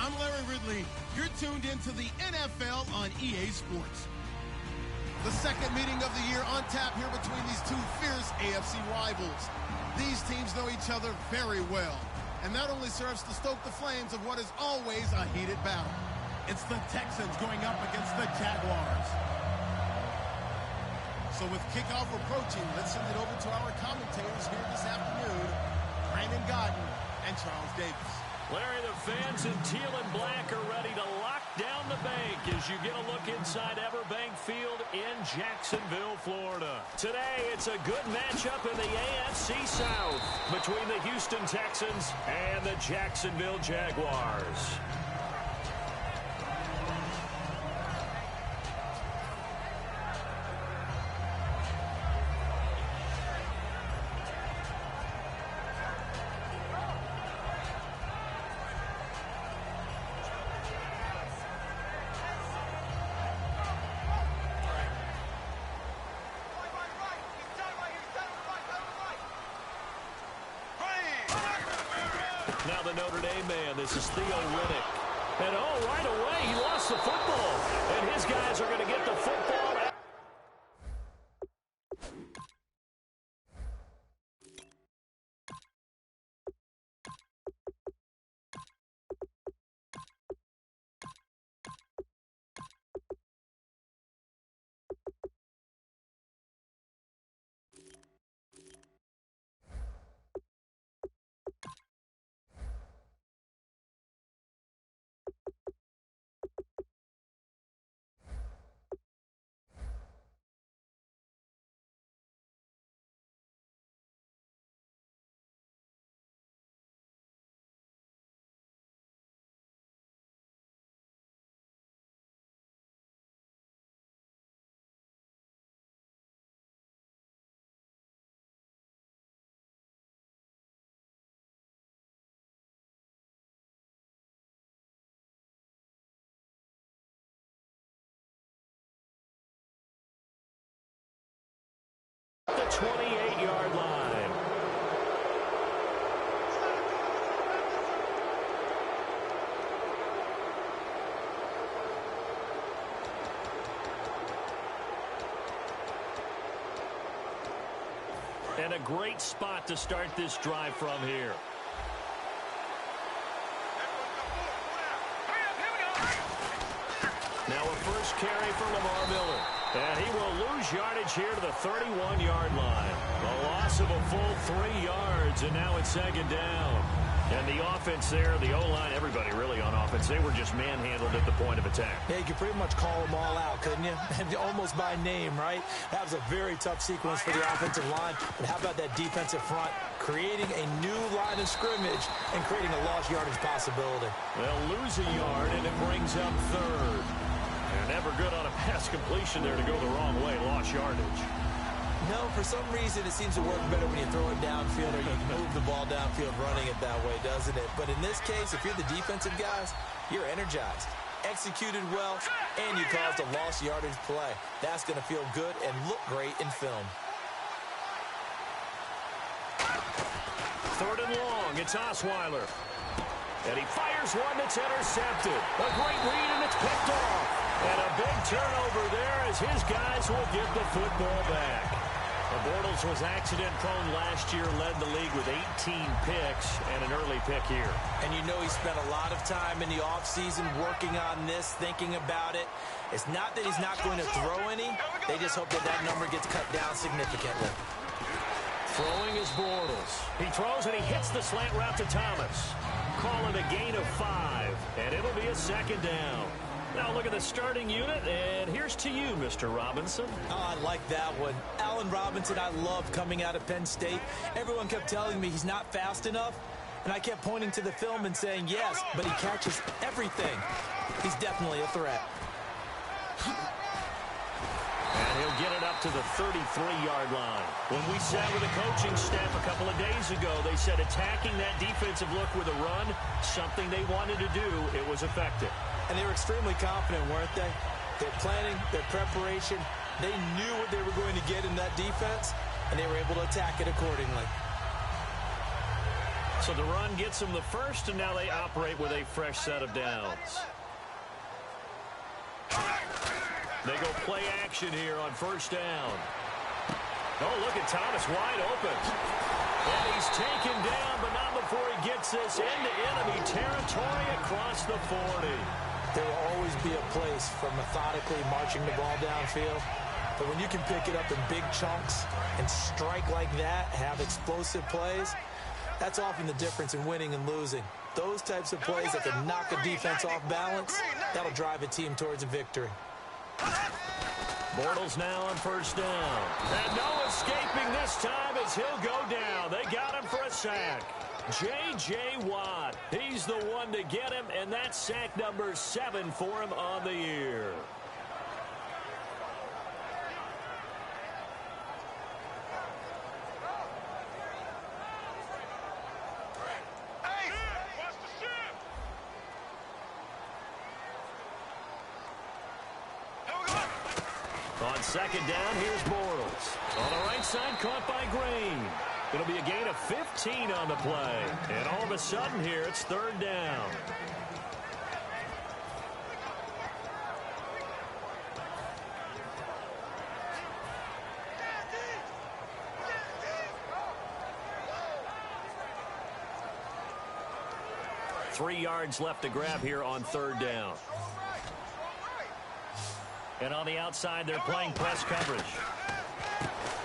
I'm Larry Ridley. You're tuned into the NFL on EA Sports. The second meeting of the year on tap here between these two fierce AFC rivals. These teams know each other very well, and that only serves to stoke the flames of what is always a heated battle. It's the Texans going up against the Jaguars. So with kickoff approaching, let's send it over to our commentators here this afternoon, Brandon Godden and Charles Davis. Larry, the fans in teal and black are ready to lock down the bank as you get a look inside Everbank Field in Jacksonville, Florida. Today, it's a good matchup in the AFC South between the Houston Texans and the Jacksonville Jaguars. Now the Notre Dame man, this is Theo Riddick. And right away, he lost the football. And his guys are going to get the football. The 28-yard line. And a great spot to start this drive from here. Now a first carry for Lamar Miller. And he will lose yardage here to the 31-yard line. A loss of a full 3 yards, and now it's second down. And the offense there, the O-line, everybody really on offense, they were just manhandled at the point of attack. Yeah, you could pretty much call them all out, couldn't you? Almost by name, right? That was a very tough sequence for the offensive line. But how about that defensive front creating a new line of scrimmage and creating a lost yardage possibility? They'll lose a yard, and it brings up third. And never good on a pass completion there to go the wrong way, lost yardage. No, for some reason it seems to work better when you throw it downfield or you move the ball downfield running it that way, doesn't it? But in this case, if you're the defensive guys, you're energized, executed well, and you caused a lost yardage play. That's going to feel good and look great in film. Third and long, it's Osweiler. And he fires one that's intercepted. A great read, and it's picked off. And a big turnover there as his guys will get the football back. The Bortles was accident-prone last year, led the league with 18 picks and an early pick here. And you know he spent a lot of time in the offseason working on this, thinking about it. It's not that he's not going to throw any. They just hope that that number gets cut down significantly. Throwing is Bortles. He throws and he hits the slant route to Thomas. Call it a gain of 5, and it'll be a second down. Now look at the starting unit, and here's to you, Mr. Robinson. Oh, I like that one. Allen Robinson, I love coming out of Penn State. Everyone kept telling me he's not fast enough, and I kept pointing to the film and saying yes, but he catches everything. He's definitely a threat. And he'll get it up to the 33-yard line. When we sat with the coaching staff a couple of days ago, they said attacking that defensive look with a run, something they wanted to do, it was effective. And they were extremely confident, weren't they? Their planning, their preparation, they knew what they were going to get in that defense, and they were able to attack it accordingly. So the run gets them the first, and now they operate with a fresh set of downs. They go play action here on first down. Oh, look at Thomas wide open. And he's taken down, but not before he gets this into enemy territory across the 40. There will always be a place for methodically marching the ball downfield. But when you can pick it up in big chunks and strike like that, have explosive plays, that's often the difference in winning and losing. Those types of plays that can knock a defense off balance, that'll drive a team towards a victory. Bortles now on first down. And no escaping this time as he'll go down. They got him for a sack. J.J. Watt, he's the one to get him, and that's sack number 7 for him on the year. On second down, here's Bortles. On the right side, caught by Green. It'll be a gain of 15 on the play. And all of a sudden here, it's third down. Three yards left to grab here on third down. And on the outside, they're playing press coverage.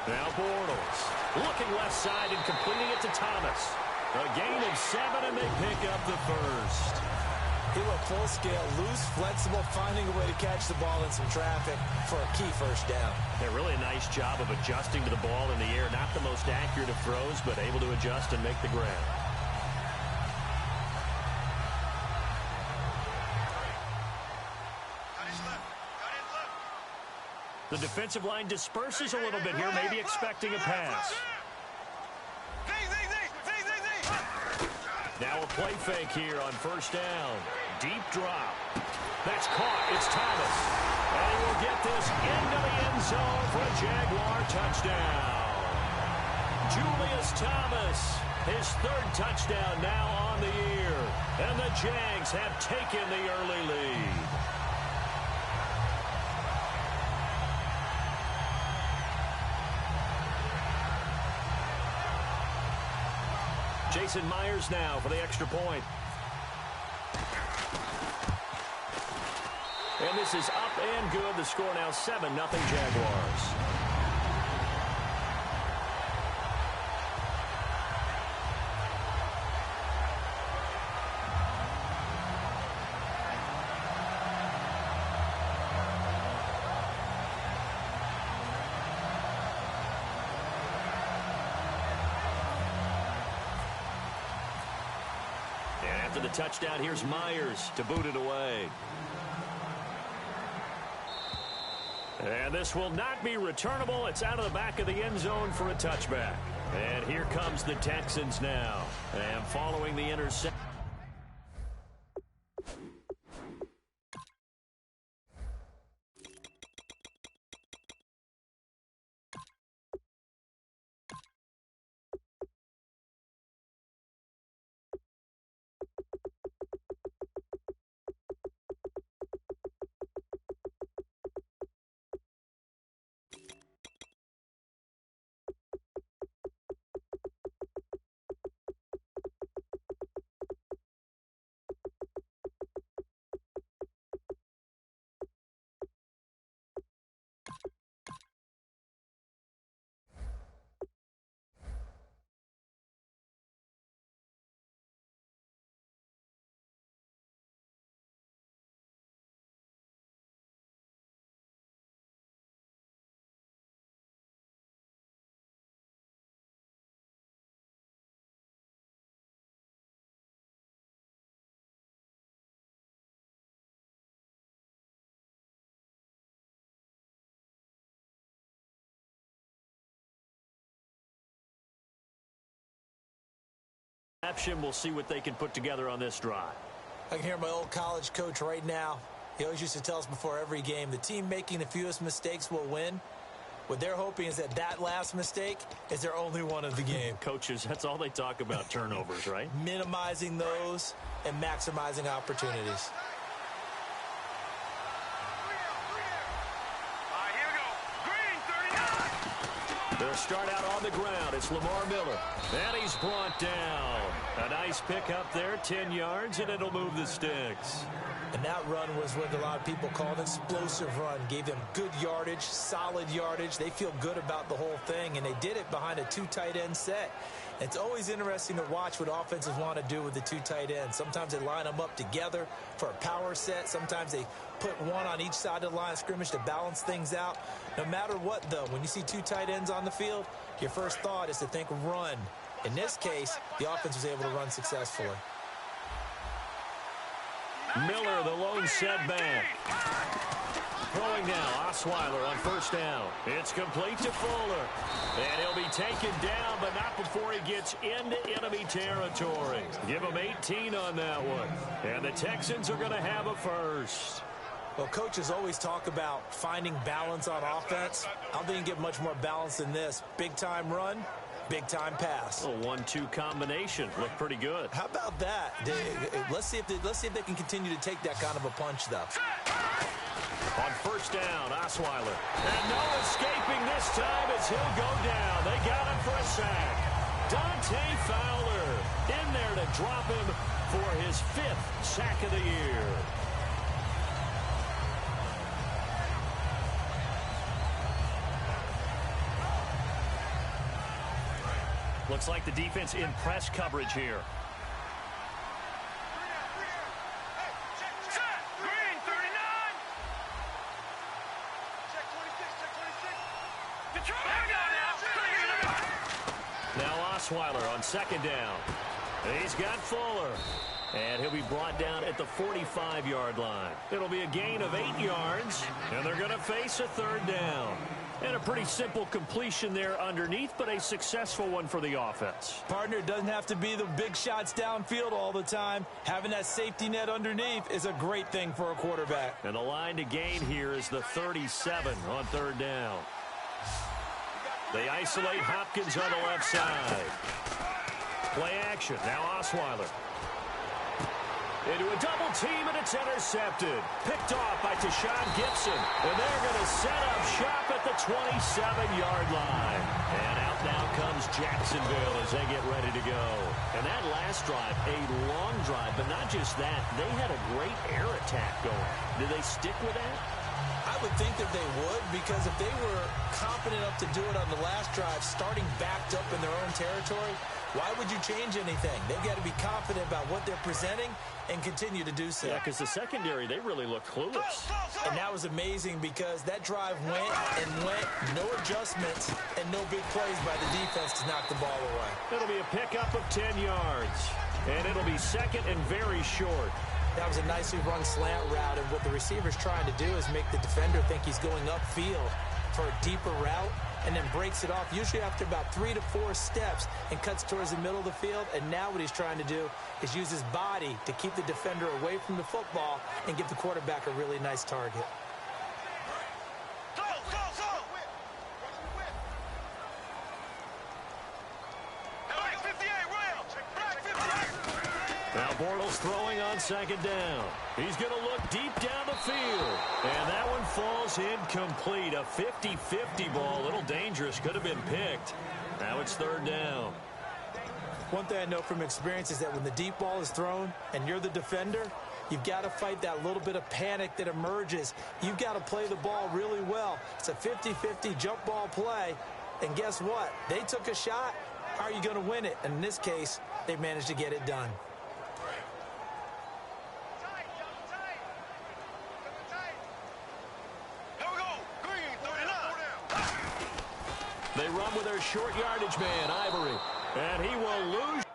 Now Bortles looking left side and completing it to Thomas. A gain of 7, and they pick up the first. He went full scale, loose, flexible, finding a way to catch the ball in some traffic for a key first down. Yeah, really a nice job of adjusting to the ball in the air. Not the most accurate of throws, but able to adjust and make the grab. The defensive line disperses a little bit here, maybe expecting a pass. Now a play fake here on first down. Deep drop. That's caught. It's Thomas. And he will get this into the end zone for a Jaguar touchdown. Julius Thomas, his third touchdown now on the year. And the Jags have taken the early lead. Jason Myers now for the extra point. And this is up and good. The score now 7-0 Jaguars. After the touchdown, here's Myers to boot it away. And this will not be returnable. It's out of the back of the end zone for a touchback. And here comes the Texans now. And following the interception. We'll see what they can put together on this drive. I can hear my old college coach right now. He always used to tell us before every game, the team making the fewest mistakes will win. What they're hoping is that that last mistake is their only one of the game. Coaches, that's all they talk about, turnovers, right? Minimizing those and maximizing opportunities. They'll start out on the ground. It's Lamar Miller. And he's brought down. A nice pickup there, 10 yards, and it'll move the sticks. And that run was what a lot of people call an explosive run. Gave them good yardage, solid yardage. They feel good about the whole thing, and they did it behind a two tight end set. It's always interesting to watch what offenses want to do with the two tight ends. Sometimes they line them up together for a power set. Sometimes they put one on each side of the line of scrimmage to balance things out. No matter what, though, when you see two tight ends on the field, your first thought is to think run. In this case, the offense was able to run successfully. Miller, the lone setback. Throwing now, Osweiler on first down. It's complete to Fuller. And he'll be taken down, but not before he gets into enemy territory. Give him 18 on that one. And the Texans are going to have a first. Well, coaches always talk about finding balance on offense. I don't think you get much more balance than this. Big-time run, big-time pass. A 1-2 combination. Looked pretty good. How about that? Let's see if they can continue to take that kind of a punch, though. On first down, Osweiler. And no escaping this time as he'll go down. They got him for a sack. Dante Fowler in there to drop him for his 5th sack of the year. Looks like the defense in press coverage here. Now Osweiler on second down. He's got Fuller. And he'll be brought down at the 45-yard line. It'll be a gain of 8 yards, and they're going to face a third down. And a pretty simple completion there underneath, but a successful one for the offense. Partner, doesn't have to be the big shots downfield all the time. Having that safety net underneath is a great thing for a quarterback. And the line to gain here is the 37 on third down. They isolate Hopkins on the left side. Play action. Now Osweiler. Into a double team, and it's intercepted. Picked off by Tashawn Gibson. And they're going to set up shop at the 27-yard line. And out now comes Jacksonville as they get ready to go. And that last drive, a long drive, but not just that. They had a great air attack going. Did they stick with that? I would think that they would, because if they were confident enough to do it on the last drive, starting backed up in their own territory, why would you change anything? They've got to be confident about what they're presenting and continue to do so. Yeah, because the secondary, they really look clueless. And that was amazing because that drive went and went, no adjustments, and no big plays by the defense to knock the ball away. It'll be a pickup of 10 yards, and it'll be second and very short. That was a nicely run slant route, and what the receiver's trying to do is make the defender think he's going upfield for a deeper route, and then breaks it off, usually after about 3 to 4 steps, and cuts towards the middle of the field. And now what he's trying to do is use his body to keep the defender away from the football and give the quarterback a really nice target. Now Bortles throwing on second down. He's going to look deep down the field. And that one falls incomplete. A 50-50 ball. A little dangerous. Could have been picked. Now it's third down. One thing I know from experience is that when the deep ball is thrown and you're the defender, you've got to fight that little bit of panic that emerges. You've got to play the ball really well. It's a 50-50 jump ball play. And guess what? They took a shot. How are you going to win it? And in this case, they managed to get it done. They run with their short yardage man, Ivory. And he will lose.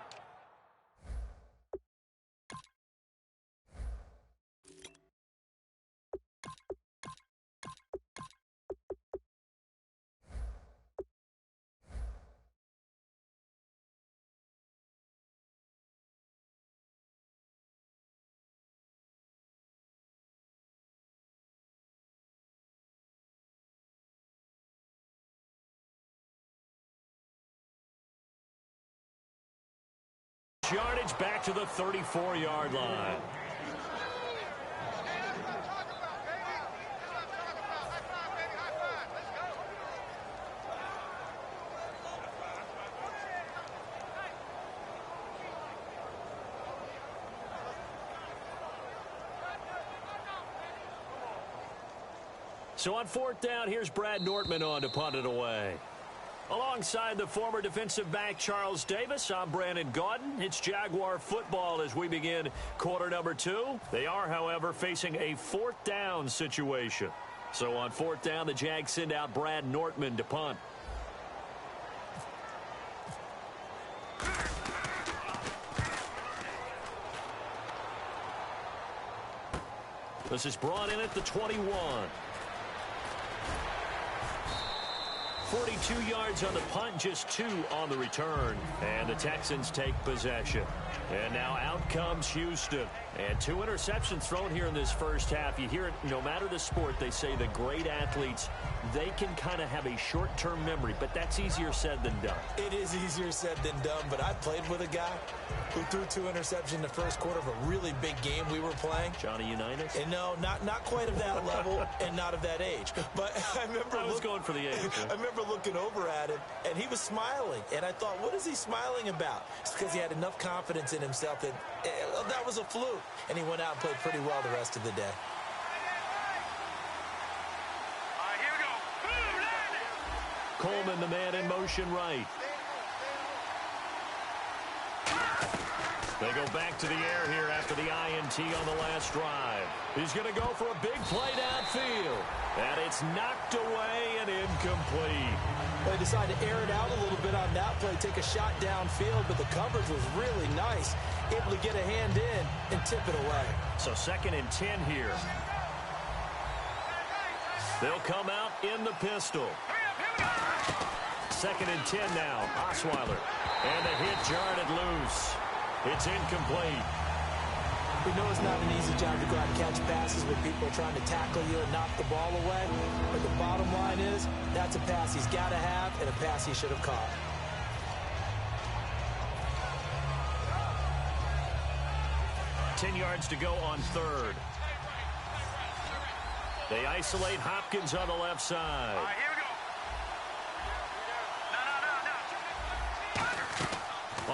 yardage back to the 34-yard line. So on fourth down, here's Brad Nortman on to punt it away. Alongside the former defensive back Charles Davis, I'm Brandon Gaudin. It's Jaguar football as we begin quarter number 2. They are, however, facing a fourth down situation. So on fourth down, the Jags send out Brad Nortman to punt. This is brought in at the 21. 42 yards on the punt, just 2 on the return. And the Texans take possession. And now out comes Houston. And 2 interceptions thrown here in this first half. You hear it, no matter the sport, they say the great athletes, they can kind of have a short-term memory, but that's easier said than done. It is easier said than done, but I played with a guy who threw 2 interceptions in the first quarter of a really big game we were playing. Johnny Unitas? And no, not quite of that level and not of that age. But I remember I was going for the age. I remember looking over at him, and he was smiling. And I thought, what is he smiling about? It's because he had enough confidence in himself that that was a fluke. And he went out and played pretty well the rest of the day. Coleman, the man in motion right. They go back to the air here after the INT on the last drive. He's going to go for a big play downfield. And it's knocked away and incomplete. They decided to air it out a little bit on that play, take a shot downfield, but the coverage was really nice. Able to get a hand in and tip it away. So 2nd and 10 here. They'll come out in the pistol. 2nd and 10 now. Osweiler. And the hit jarred it loose. It's incomplete. We know it's not an easy job to go out and catch passes when people are trying to tackle you and knock the ball away. But the bottom line is, that's a pass he's got to have and a pass he should have caught. $10 yards to go on 3rd. They isolate Hopkins on the left side. All right, here we go.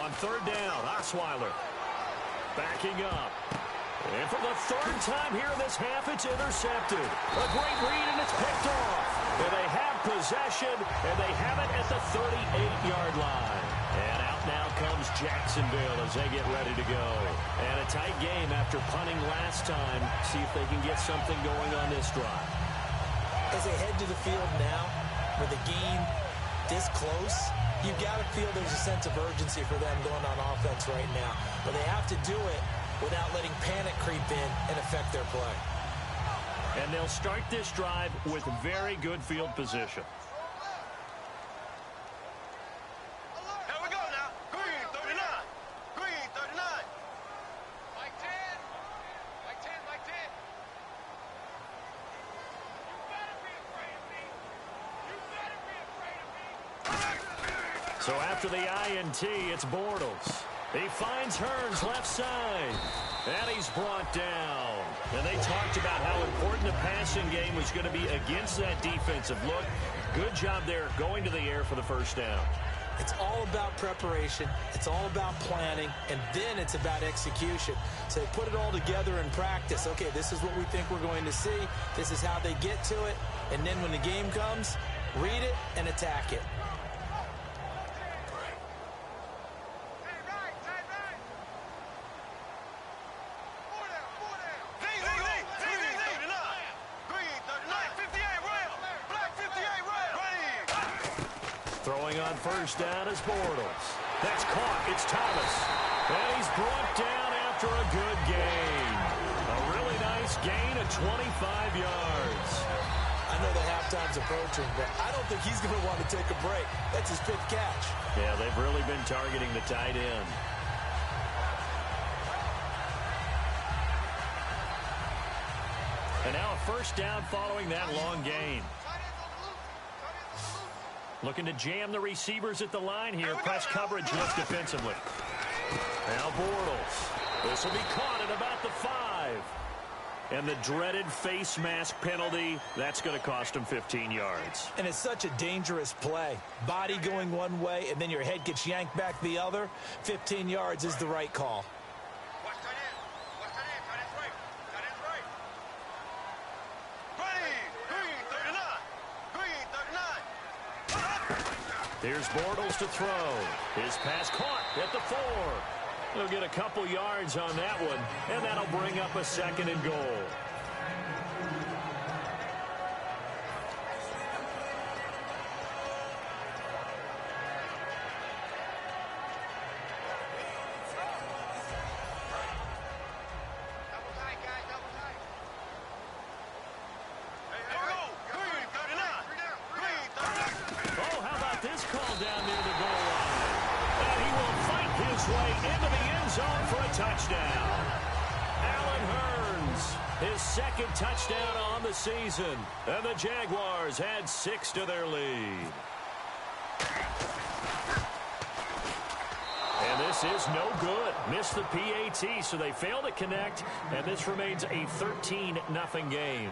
On 3rd down, Osweiler backing up. And for the 3rd time here in this half, it's intercepted. A great read, and it's picked off. And they have possession, and they have it at the 38-yard line. And out now comes Jacksonville as they get ready to go. And a tight game after punting last time. See if they can get something going on this drive. As they head to the field now, with the game this close, you've got to feel there's a sense of urgency for them going on offense right now. But they have to do it without letting panic creep in and affect their play. And they'll start this drive with very good field position. Here we go now. Green 39. Green 39. Mike 10. Mike 10. Mike 10. You better be afraid of me. You better be afraid of me. So after the INT, it's Bortles. He finds Hearns left side. And he's brought down. And they talked about how important the passing game was going to be against that defensive look. Good job there going to the air for the first down. It's all about preparation. It's all about planning. And then it's about execution. So they put it all together in practice. Okay, this is what we think we're going to see. This is how they get to it. And then when the game comes, read it and attack it. Throwing on first down is Bortles. That's caught. It's Thomas. And he's brought down after a good gain. A really nice gain of 25 yards. I know the halftime's approaching, but I don't think he's going to want to take a break. That's his 5th catch. Yeah, they've really been targeting the tight end. And now a first down following that long gain. Looking to jam the receivers at the line here. Press coverage looks defensively. Now Bortles. This will be caught at about the 5. And the dreaded face mask penalty, that's going to cost him 15 yards. And it's such a dangerous play. Body going one way, and then your head gets yanked back the other. 15 yards is the right call. Here's Bortles to throw. His pass caught at the 4. He'll get a couple yards on that one, and that'll bring up a 2nd and goal. Oh, how about this call down near the goal line? And he will fight his way into the end zone for a touchdown. Allen Hurns, his 2nd touchdown on the season. And the Jaguars add 6 to their lead. And this is no good. Missed the PAT, so they fail to connect. And this remains a 13-0 game.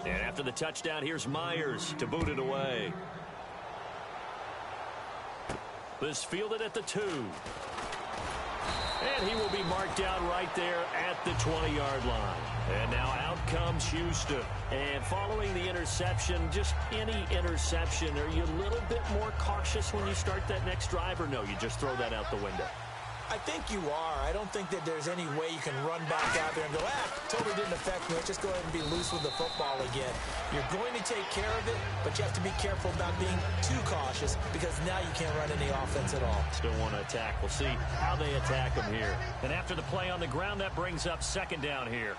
And after the touchdown, here's Myers to boot it away. This fielded at the 2. And he will be marked down right there at the 20-yard line. And now out comes Houston. And following the interception, just any interception, are you a little bit more cautious when you start that next drive, or no, you just throw that out the window? I think you are. I don't think that there's any way you can run back out there and go, totally didn't affect me. Let's just go ahead and be loose with the football again. You're going to take care of it, but you have to be careful about being too cautious because now you can't run any offense at all. Still want to attack. We'll see how they attack them here. And after the play on the ground, that brings up 2nd down here.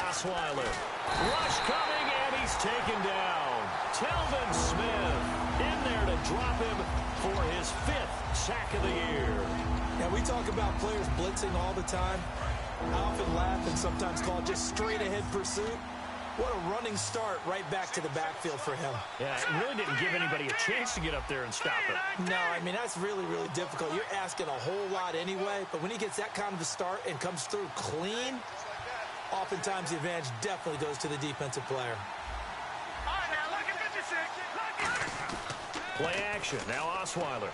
Osweiler. Rush coming, and he's taken down. Telvin Smith in there to drop him for his 5th sack of the year. Yeah, we talk about players blitzing all the time. I often laugh and sometimes call it just straight-ahead pursuit. What a running start right back to the backfield for him. Yeah, it really didn't give anybody a chance to get up there and stop it. No, I mean, that's really, really difficult. You're asking a whole lot anyway, but when he gets that kind of a start and comes through clean, oftentimes the advantage definitely goes to the defensive player. All right, now look at 56. Play action. Now Osweiler. A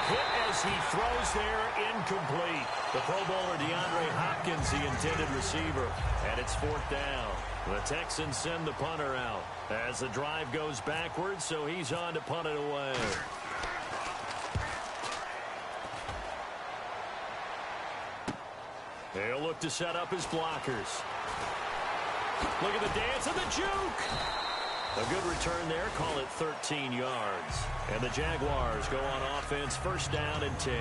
hit as he throws there, incomplete. The Pro Bowler DeAndre Hopkins, the intended receiver. And it's 4th down. The Texans send the punter out as the drive goes backwards, so he's on to punt it away. They'll look to set up his blockers. Look at the dance and the juke. A good return there. Call it 13 yards. And the Jaguars go on offense, 1st down and 10.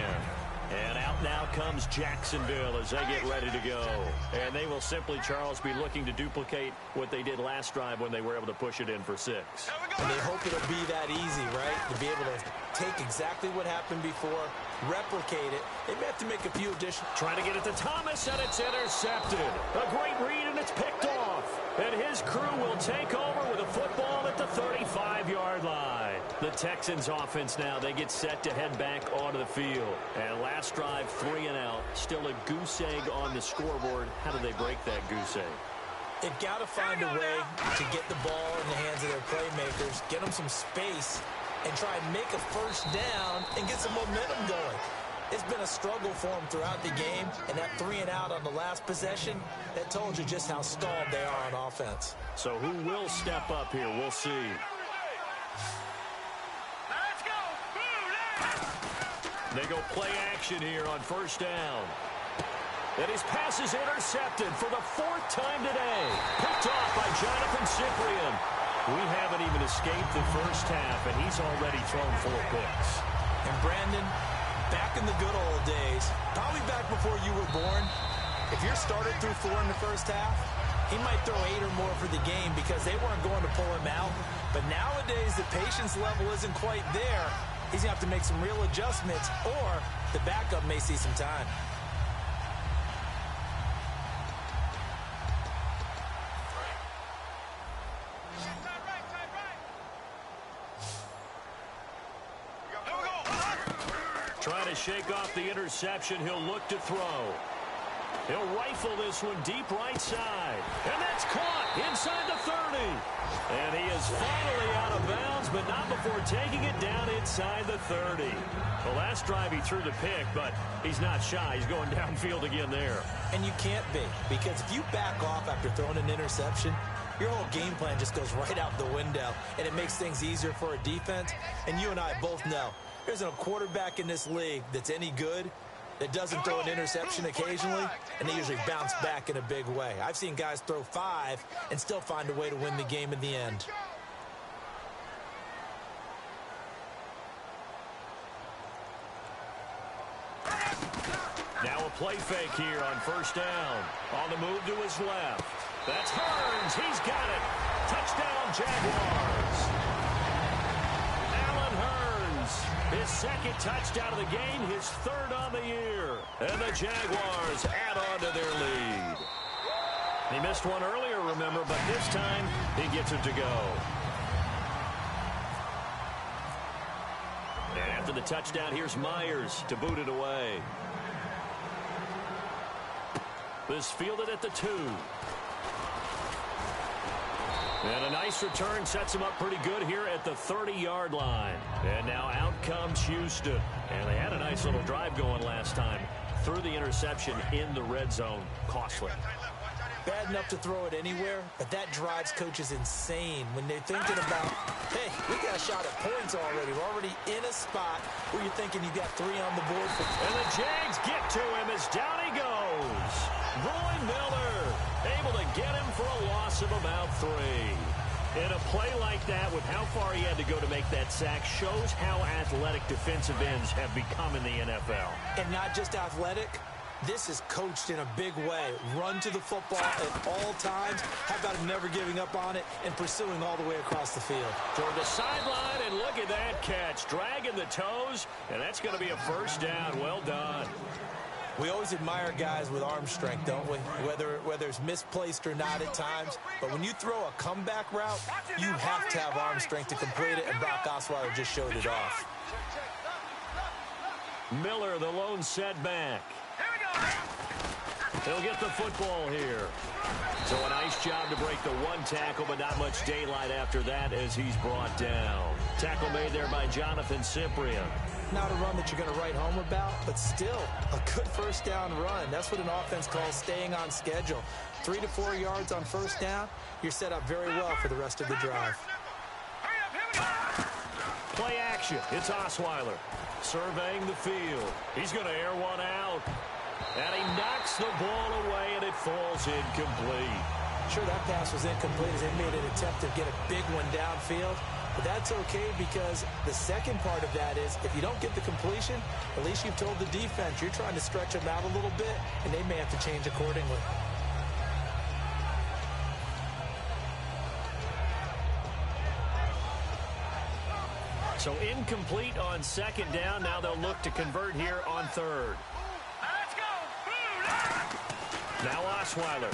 And out now comes Jacksonville as they get ready to go. And they will simply, Charles, be looking to duplicate what they did last drive when they were able to push it in for 6. And they hope it'll be that easy, right? To be able to take exactly what happened before, replicate it. They may have to make a few additions. Trying to get it to Thomas, and it's intercepted. A great read, and it's picked off. And his crew will take over with a football at the 35-yard line. The Texans offense now, they get set to head back onto the field. And last drive, 3 and out. Still a goose egg on the scoreboard. How do they break that goose egg? They've got to find a way to get the ball in the hands of their playmakers, get them some space, and try and make a 1st down and get some momentum going. It's been a struggle for them throughout the game, and that 3 and out on the last possession, that told you just how stalled they are on offense. So who will step up here? We'll see. Let's go. They go play action here on 1st down. And his pass is intercepted for the 4th time today. Picked off by Jonathan Cyprien. We haven't even escaped the 1st half, and he's already thrown 4 picks. And Brandon, back in the good old days, probably back before you were born, if you're started through 4 in the 1st half, He might throw 8 or more for the game because they weren't going to pull him out. But nowadays, the patience level isn't quite there. He's going to have to make some real adjustments, or the backup may see some time. Trying to shake off the interception. He'll look to throw. He'll rifle this one deep right side. And that's caught inside the 30. And he is finally out of bounds, but not before taking it down inside the 30. The last drive he threw the pick, but he's not shy. He's going downfield again there. And you can't be, because if you back off after throwing an interception, your whole game plan just goes right out the window, and it makes things easier for a defense. And you and I both know there's a quarterback in this league that's any good that doesn't throw an interception occasionally, and they usually bounce back in a big way. I've seen guys throw 5 and still find a way to win the game in the end. Now a play fake here on first down. On the move to his left. That's Hearns. He's got it. Touchdown, Jaguars. His second touchdown of the game, his third on the year. And the Jaguars add on to their lead. He missed one earlier, remember, but this time he gets it to go. And after the touchdown, here's Myers to boot it away. This fielded at the 2. And a nice return sets him up pretty good here at the 30-yard line. And now out comes Houston. And they had a nice little drive going last time. Threw the interception in the red zone. Costly. Bad enough to throw it anywhere, but that drives coaches insane when they're thinking about, hey, we got a shot at points already. We're already in a spot where you're thinking you got 3 on the board. And the Jags get to him as down he goes. Roy Miller able to get him for a loss of about 3. And a play like that, with how far he had to go to make that sack, shows how athletic defensive ends have become in the NFL. And not just athletic, this is coached in a big way. Run to the football at all times. How about him never giving up on it and pursuing all the way across the field? Toward the sideline, and look at that catch. Dragging the toes, and that's going to be a first down. Well done. We always admire guys with arm strength, don't we? Whether it's misplaced or not at times. But when you throw a comeback route, you have to have arm strength to complete it, and Brock Osweiler just showed it off. Miller, the lone setback. He'll get the football here. So a nice job to break the 1 tackle, but not much daylight after that as he's brought down. Tackle made there by Jonathan Cyprien. Not a run that you're going to write home about, but still a good first down run. That's what an offense calls staying on schedule. 3 to 4 yards on first down, you're set up very well for the rest of the drive. Play action. It's Osweiler surveying the field. He's going to air one out. And he knocks the ball away, and it falls incomplete. Sure, that pass was incomplete as they made an attempt to get a big one downfield. But that's okay, because the second part of that is if you don't get the completion, at least you've told the defense you're trying to stretch them out a little bit, and they may have to change accordingly. So incomplete on second down. Now they'll look to convert here on third. Let's go. Now Osweiler.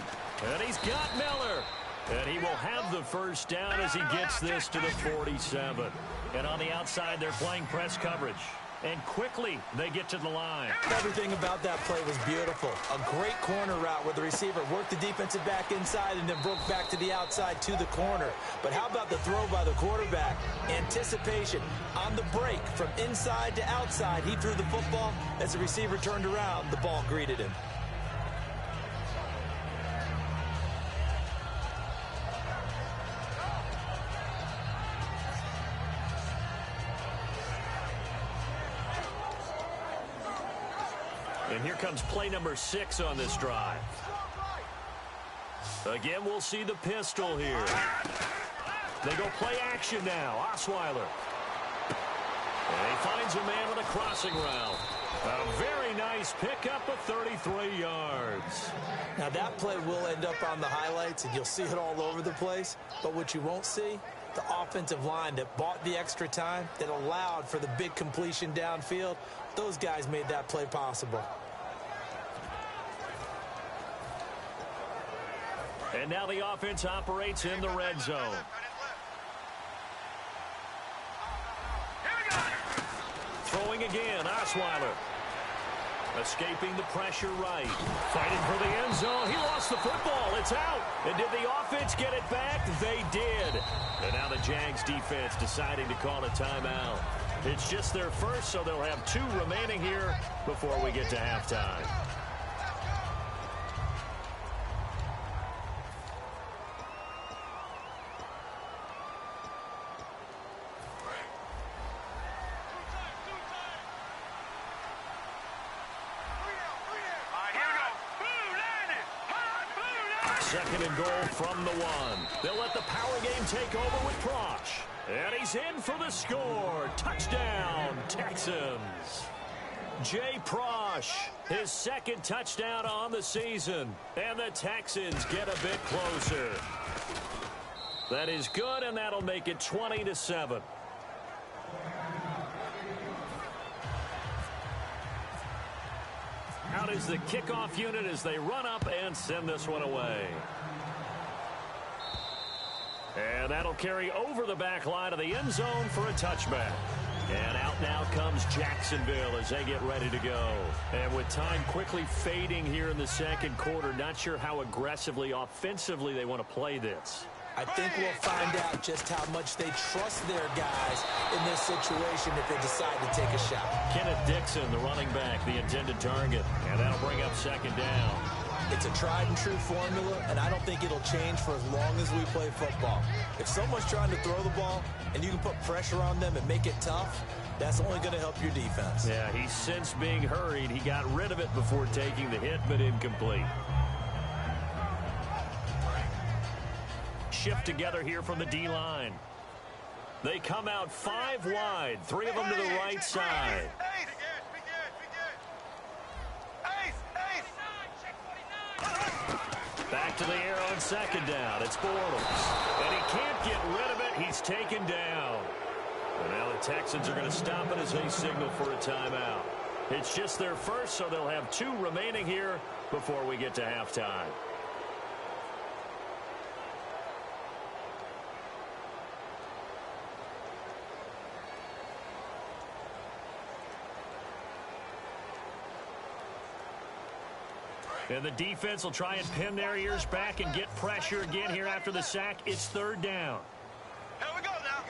And he's got Miller. And he will have the first down as he gets this to the 47. And on the outside, they're playing press coverage. And quickly, they get to the line. Everything about that play was beautiful. A great corner route where the receiver worked the defensive back inside and then broke back to the outside to the corner. But how about the throw by the quarterback? Anticipation on the break from inside to outside. He threw the football. As the receiver turned around, the ball greeted him. And here comes play number 6 on this drive. Again, we'll see the pistol here. They go play action now. Osweiler. And he finds a man with a crossing route. A very nice pickup of 33 yards. Now that play will end up on the highlights, and you'll see it all over the place. But what you won't see, the offensive line that bought the extra time, that allowed for the big completion downfield, those guys made that play possible. And now the offense operates in the red zone. Throwing again, Osweiler. Escaping the pressure right. Fighting for the end zone. He lost the football. It's out. And did the offense get it back? They did. And now the Jags defense deciding to call a timeout. It's just their first, so they'll have 2 remaining here before we get to halftime. Second and goal from the 1. They'll let the power game take over with Prosh. And he's in for the score. Touchdown, Texans. Jay Prosh, his second touchdown on the season. And the Texans get a bit closer. That is good, and that'll make it 20-7. Out is the kickoff unit as they run up and send this one away. And that'll carry over the back line of the end zone for a touchback. And out now comes Jacksonville as they get ready to go. And with time quickly fading here in the second quarter, not sure how aggressively, offensively they want to play this. I think we'll find out just how much they trust their guys in this situation if they decide to take a shot. Kenneth Dixon, the running back, the intended target. And that'll bring up second down. It's a tried-and-true formula, and I don't think it'll change for as long as we play football. If someone's trying to throw the ball and you can put pressure on them and make it tough, that's only going to help your defense. Yeah, he's since being hurried. He got rid of it before taking the hit, but incomplete. Shift together here from the D-line. They come out 5 wide, 3 of them to the right side. Back to the air on second down. It's Bortles. And he can't get rid of it. He's taken down. And now the Texans are going to stop it as they signal for a timeout. It's just their first, so they'll have 2 remaining here before we get to halftime. And the defense will try and pin their ears back and get pressure again here after the sack. It's third down. Here we go now.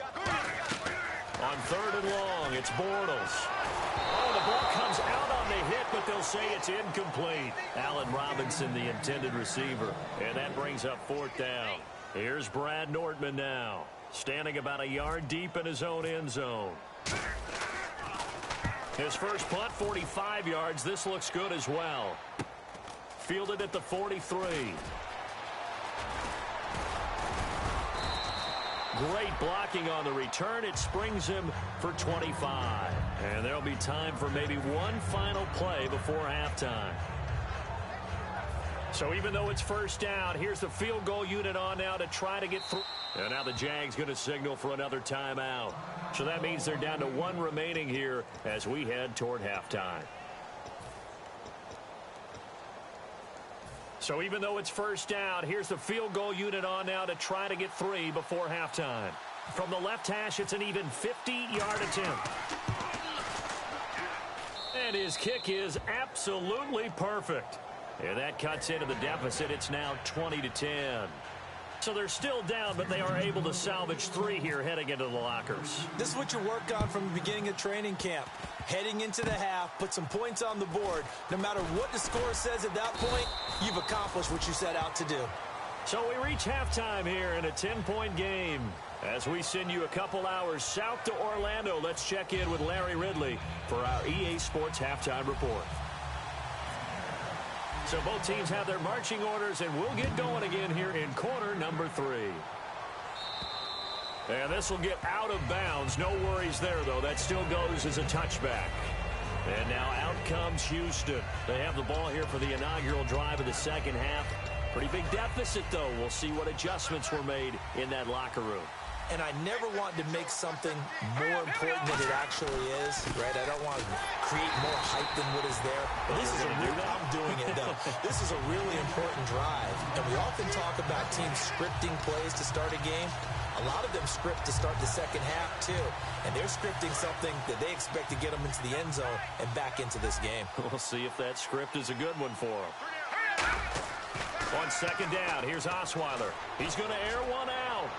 On third and long, it's Bortles. Oh, the ball comes out on the hit, but they'll say it's incomplete. Allen Robinson, the intended receiver. And that brings up fourth down. Here's Brad Nordman now, standing about a yard deep in his own end zone. His first punt, 45 yards. This looks good as well. Fielded at the 43. Great blocking on the return. It springs him for 25. And there'll be time for maybe one final play before halftime. So even though it's first down, here's the field goal unit on now to try to get through. And now the Jags going to signal for another timeout. So that means they're down to 1 remaining here as we head toward halftime. So even though it's first down, here's the field goal unit on now to try to get 3 before halftime. From the left hash, it's an even 50-yard attempt. And his kick is absolutely perfect. And that cuts into the deficit. It's now 20-10. So they're still down, but they are able to salvage 3 here heading into the lockers. This is what you work on from the beginning of training camp. Heading into the half, put some points on the board. No matter what the score says at that point, you've accomplished what you set out to do. So we reach halftime here in a 10-point game. As we send you a couple hours south to Orlando, let's check in with Larry Ridley for our EA Sports Halftime Report. So both teams have their marching orders, and we'll get going again here in quarter number 3. And this will get out of bounds. No worries there, though. That still goes as a touchback. And now out comes Houston. They have the ball here for the inaugural drive of the second half. Pretty big deficit, though. We'll see what adjustments were made in that locker room. And I never want to make something more important than it actually is, right? I don't want to create more hype than what is there. But this is I'm doing it, though. This is a really important drive. And we often talk about teams scripting plays to start a game. A lot of them script to start the second half, too. And they're scripting something that they expect to get them into the end zone and back into this game. We'll see if that script is a good one for them. On second down, here's Osweiler. He's going to air one out.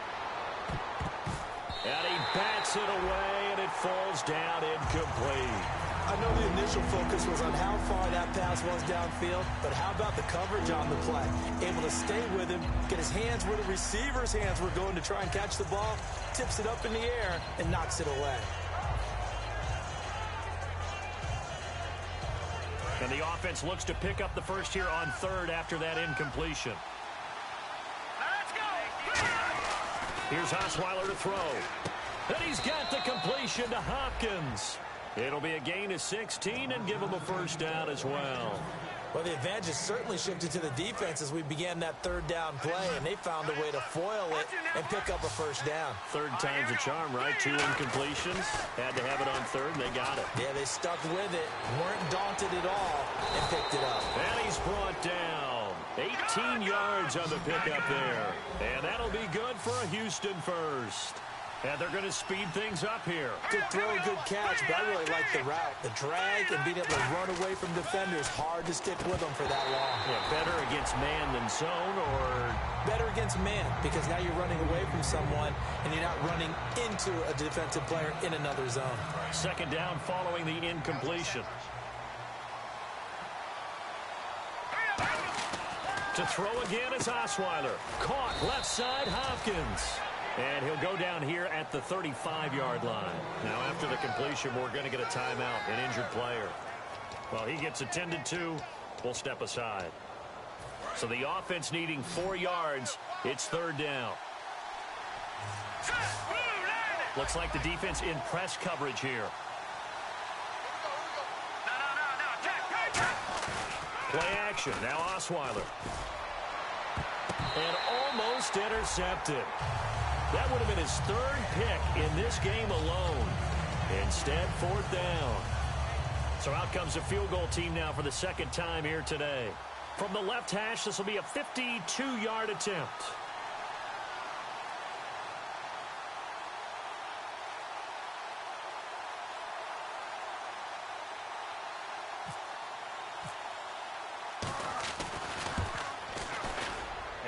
And he bats it away, and it falls down incomplete. I know the initial focus was on how far that pass was downfield, but how about the coverage on the play? Able to stay with him, get his hands where the receiver's hands were going to try and catch the ball, tips it up in the air, and knocks it away. And the offense looks to pick up the first here on third after that incompletion. Here's Osweiler to throw. And he's got the completion to Hopkins. It'll be a gain of 16 and give him a first down as well. Well, the advantage has certainly shifted to the defense as we began that third down play, and they found a way to foil it and pick up a first down. Third time's a charm, right? 2 incompletions. Had to have it on third, and they got it. Yeah, they stuck with it, weren't daunted at all, and picked it up. And he's brought down. 18 yards on the pickup there. And that'll be good for a Houston first. And they're going to speed things up here. Good throw, good catch, but I really like the route. The drag and being able to run away from defenders, hard to stick with them for that long. Yeah, better against man than zone, or? Better against man, because now you're running away from someone, and you're not running into a defensive player in another zone. Second down following the incompletion. To throw again is Osweiler. Caught left side, Hopkins. And he'll go down here at the 35-yard line. Now, after the completion, we're going to get a timeout, an injured player. Well, he gets attended to. We'll step aside. So the offense needing 4 yards. It's third down. Looks like the defense in press coverage here. Play action. Now Osweiler. And almost intercepted. That would have been his third pick in this game alone. Instead, fourth down. So out comes the field goal team now for the second time here today. From the left hash, this will be a 52-yard attempt.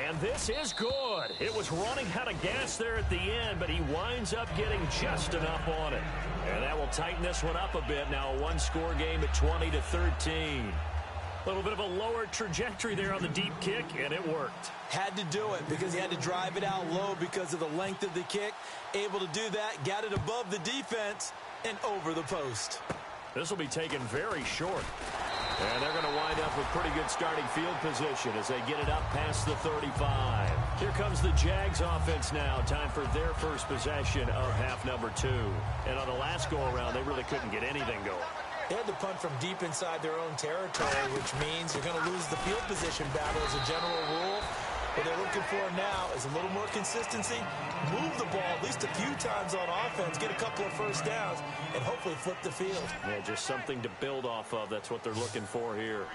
And this is good. It was running out of gas there at the end, but he winds up getting just enough on it. And that will tighten this one up a bit. Now a one-score game at 20-13. A little bit of a lower trajectory there on the deep kick, and it worked. Had to do it because he had to drive it out low because of the length of the kick. Able to do that, got it above the defense and over the post. This will be taken very short. And they're going to wind up with pretty good starting field position as they get it up past the 35. Here comes the Jags offense now. Time for their first possession of half number 2. And on the last go-around, they really couldn't get anything going. They had to punt from deep inside their own territory, which means you're going to lose the field position battle as a general rule. What they're looking for now is a little more consistency, move the ball at least a few times on offense, get a couple of first downs, and hopefully flip the field. Yeah, just something to build off of. That's what they're looking for here.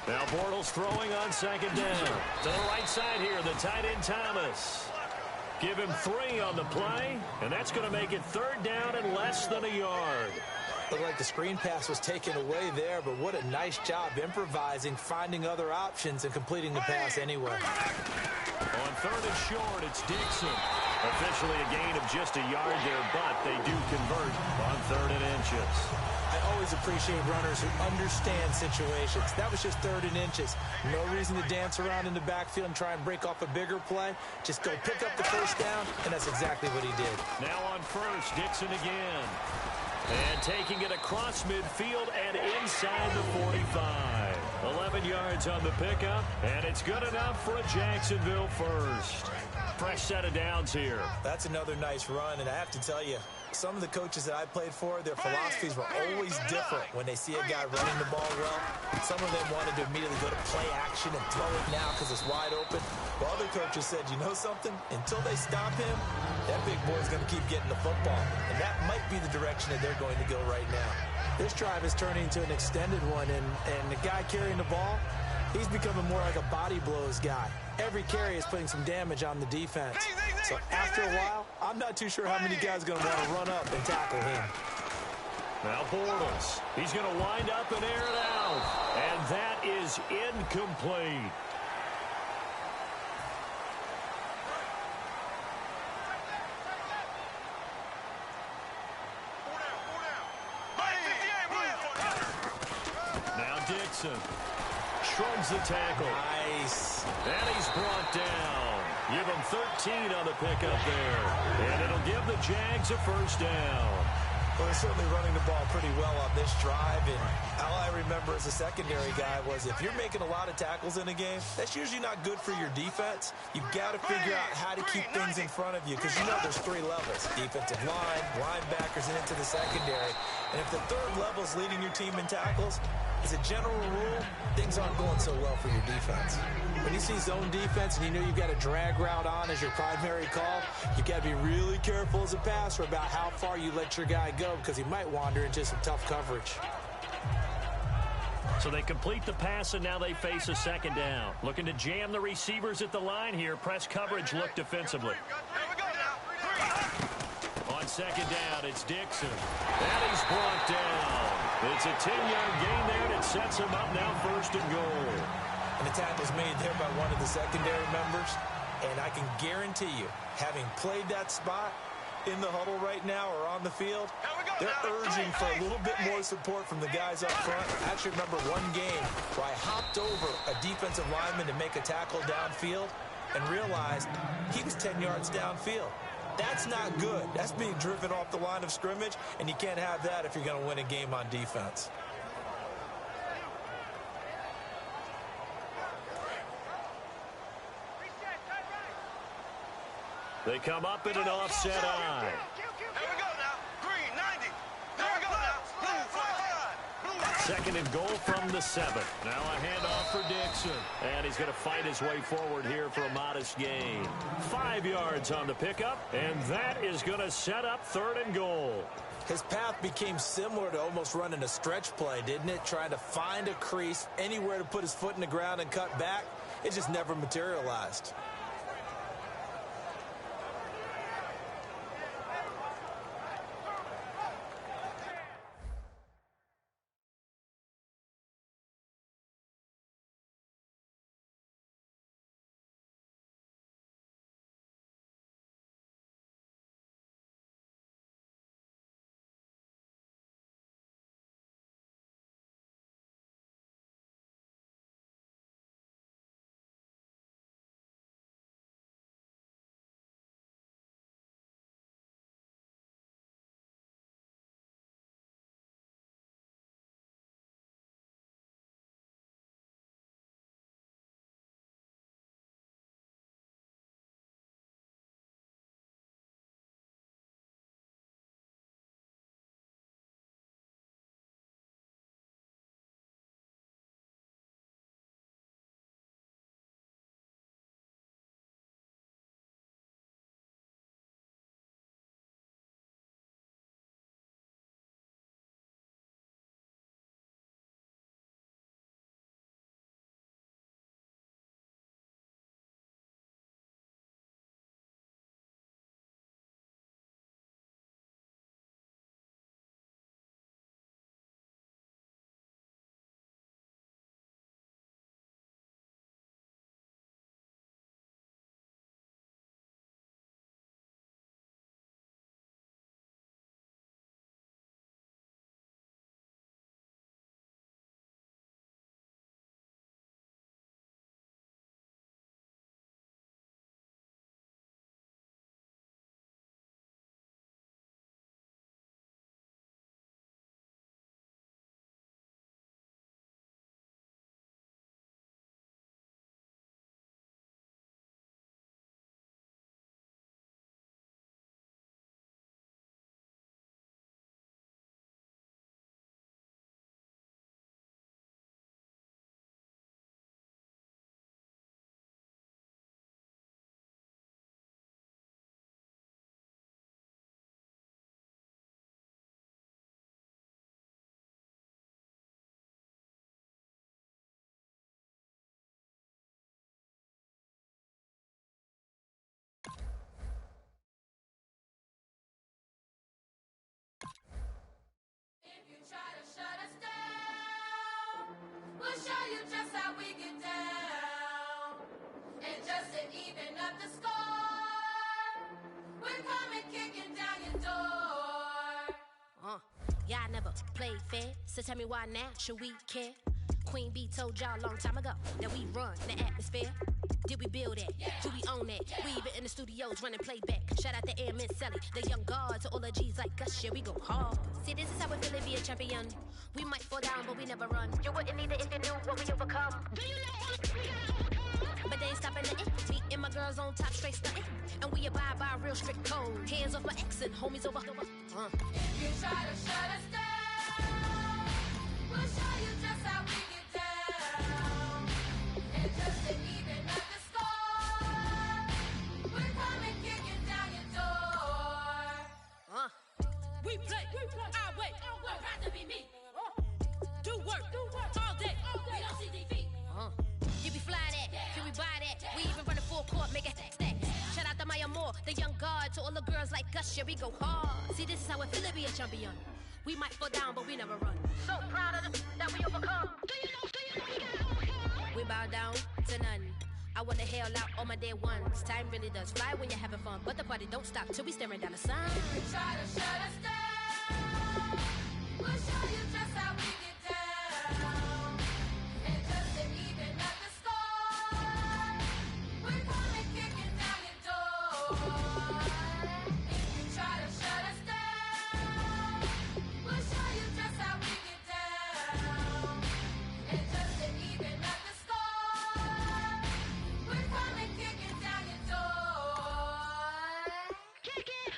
Now Bortles throwing on second down. To the right side here, the tight end Thomas. Give him 3 on the play, and that's going to make it third down and less than a yard. Looked like the screen pass was taken away there, but what a nice job improvising, finding other options, and completing the pass anyway. On third and short, it's Dixon. Officially a gain of just a yard there, but they do convert on third and inches. I always appreciate runners who understand situations. That was just third and inches. No reason to dance around in the backfield and try and break off a bigger play. Just go pick up the first down, and that's exactly what he did. Now on first, Dixon again. And taking it across midfield and inside the 45. 11 yards on the pickup, and it's good enough for a Jacksonville first. Fresh set of downs here. That's another nice run, and I have to tell you, some of the coaches that I played for, their philosophies were always different when they see a guy running the ball well. Some of them wanted to immediately go to play action and throw it now because it's wide open. While other coaches said, you know something? Until they stop him, that big boy's going to keep getting the football. And that might be the direction that they're going to go right now. This drive is turning into an extended one, and the guy carrying the ball, he's becoming more like a body blows guy. Every carry is putting some damage on the defense. So after a while, I'm not too sure how many guys are going to want to run up and tackle him. Now Bortles. He's going to wind up and air it out. And that is incomplete. Now Dixon. Shrugs the tackle. Nice. And he's brought down. Give him 13 on the pickup there. And it'll give the Jags a first down. Well, they're certainly running the ball pretty well on this drive, and all I remember as a secondary guy was if you're making a lot of tackles in a game, that's usually not good for your defense. You've got to figure out how to keep things in front of you because you know there's three levels: defensive line, linebackers, and into the secondary. And if the third level is leading your team in tackles, as a general rule, things aren't going so well for your defense. When you see zone defense and you know you've got a drag route on as your primary call, you got to be really careful as a passer about how far you let your guy go because he might wander into some tough coverage. So they complete the pass, and now they face a second down. Looking to jam the receivers at the line here. Press coverage look defensively. On second down, it's Dixon. And he's brought down. It's a 10-yard gain there, and it sets him up now first and goal. And the tackle's made there by one of the secondary members. And I can guarantee you, having played that spot in the huddle right now or on the field, they're urging for a little bit more support from the guys up front. I actually remember one game where I hopped over a defensive lineman to make a tackle downfield and realized he was 10 yards downfield. That's not good. That's being driven off the line of scrimmage, and you can't have that if you're going to win a game on defense. They come up in an offset eye. Here we go now. Green, 90. Here we go now. Blue 45. Second and goal from the 7. Now a handoff for Dixon. And he's going to fight his way forward here for a modest gain. 5 yards on the pickup, and that is going to set up third and goal. His path became similar to almost running a stretch play, didn't it? Trying to find a crease, anywhere to put his foot in the ground and cut back. It just never materialized. even up the score. We're coming kicking down your door. Y'all never played fair, so tell me why now should we care? Queen B told y'all a long time ago that we run the atmosphere. Did we build it? Yeah. Do we own it? Yeah. We even in the studios running playback. Shout out to Am and Sally, the young guards, to all the G's like us. Yeah, we go hard. See, this is how we feel to be a champion. We might fall down, but we never run. You wouldn't need it if you knew what we overcome. Do you know what we overcome? But they ain't stopping nothing. Me and my girls on top, straight stunting. And we abide by a real strict code. Hands off my ex and homies over. If you try to shut us down, we'll show you just how we get down. And just to even up the score, we're coming kicking down your door. We play our way. Don't have to be me. Do work all day. We don't see defeat. You be fly that, can we buy that? We even run a full court, make it stack. Shout out to Maya Moore, the young guard, to all the girls like us, yeah, we go hard. See, this is how it feel to be a champion. We might fall down, but we never run. So proud of that we overcome. Do you know we got overcome? We bow down to none. I wanna hail out all my day ones. Time really does fly when you're having fun, but the party don't stop till we staring down the sun. If you try to shut us down, we'll show you just how we get down. And just to even up the score, we're coming kicking down your door. If you try to shut us down, we'll show you just how we get down. And just to even up the score, we're coming kicking down your door. Kick it!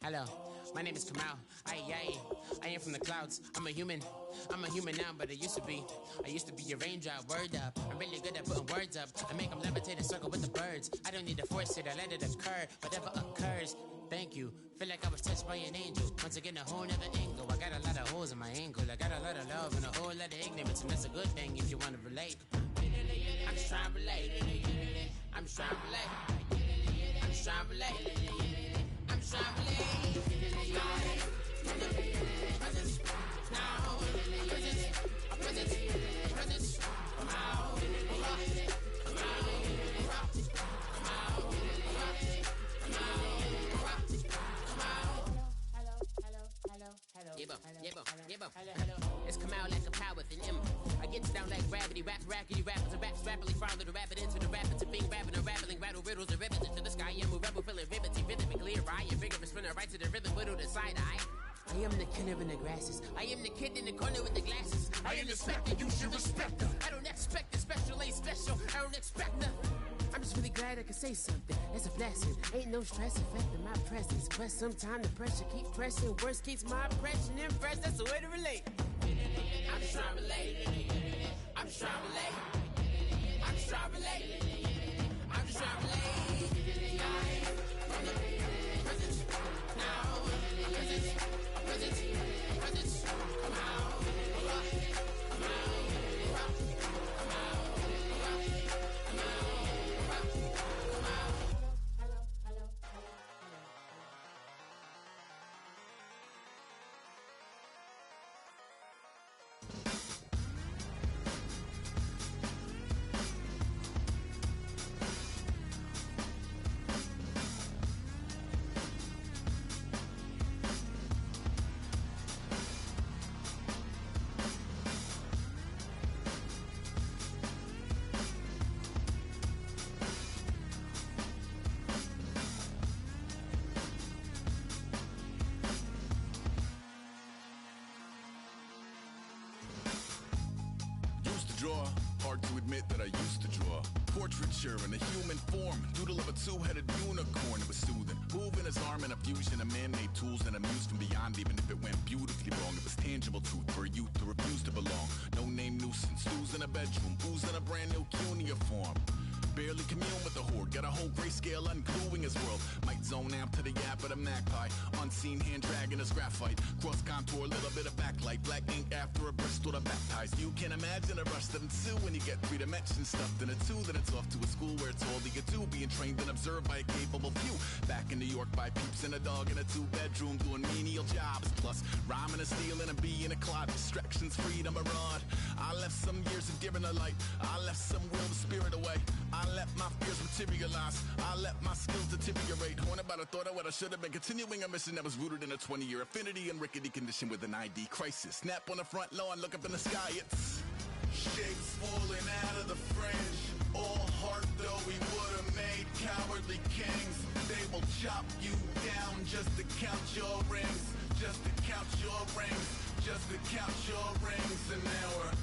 Hello, my name is Kamal. I am from the clouds. I'm a human now, but I used to be a raindrop. Word up, I'm really good at putting words up. I make them levitate and circle with the birds. I don't need to force it, I let it occur. Whatever occurs, thank you. Feel like I was touched by an angel. Once again, a whole nother angle. I got a lot of holes in my angle. I got a lot of love and a whole lot of ignorance, and that's a good thing if you want to relate. I'm just trying to relate. I'm just trying to relate. I'm just trying to relate. I'm just trying to relate. Presence, now, presence, come out, It's come out like a power with an M. I get down like gravity, rackety rappers and raps rapidly follow the rapid into the rapid to being rapping and rattling, rattle riddles and rivets into the sky. I'm a rebel feeling rivety, rhythm and clear eye, and vigorous spinner right to the rhythm, whittle the side eye. I am the killer in the grasses. I am the kid in the corner with the glasses. I am the specter, you should respect her. I don't expect the special, ain't special. I don't expect nothing. I'm just really glad I can say something. It's a blessing. Ain't no stress affecting my presence. But sometimes the pressure keep pressing. Worst keeps my impression impressed. That's the way to relate. I'm just trying to relate. I'm just trying to relate. I'm just trying to relate. I'm just trying to relate. Presence, now, presence, come out, come out. Draw, hard to admit that I used to draw. Portraiture in a human form, doodle of a two-headed unicorn. It was soothing, moving his arm in a fusion of man-made tools and amused from beyond. Even if it went beautifully wrong, it was tangible truth for a youth to refuse to belong. No name nuisance, who's in a bedroom, who's in a brand new cuneiform. Barely commune with the horde, got a whole grayscale ungluing his world. Might zone out to the yap of the magpie, unseen hand dragging his graphite. Cross contour, little bit of backlight, black ink after a Bristol to baptize. You can imagine a rush that ensue when you get 3 dimensions stuffed in a 2. Then it's off to a school where it's all you can do, being trained and observed by a capable few. Back in New York by peeps and a dog in a 2-bedroom doing menial jobs. Plus rhyming and stealing and being a clod, distractions, freedom, a rod. I left some years of giving a light, I left some will the spirit away. I let my fears materialize, I let my skills deteriorate. Haunted by the thought of what I should have been, continuing a mission that was rooted in a 20-year affinity and rickety condition with an ID crisis. Snap on the front lawn, look up in the sky, it's shapes falling out of the fringe. All heart though we would have made cowardly kings. They will chop you down just to count your rings, just to count your rings, just to count your rings. And now we're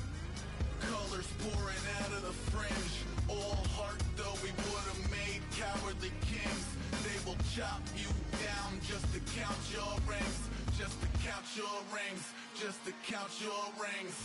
colors pouring out of the fringe. All heart though we would have made cowardly kings. They will chop you down just to count your rings, just to count your rings, just to count your rings.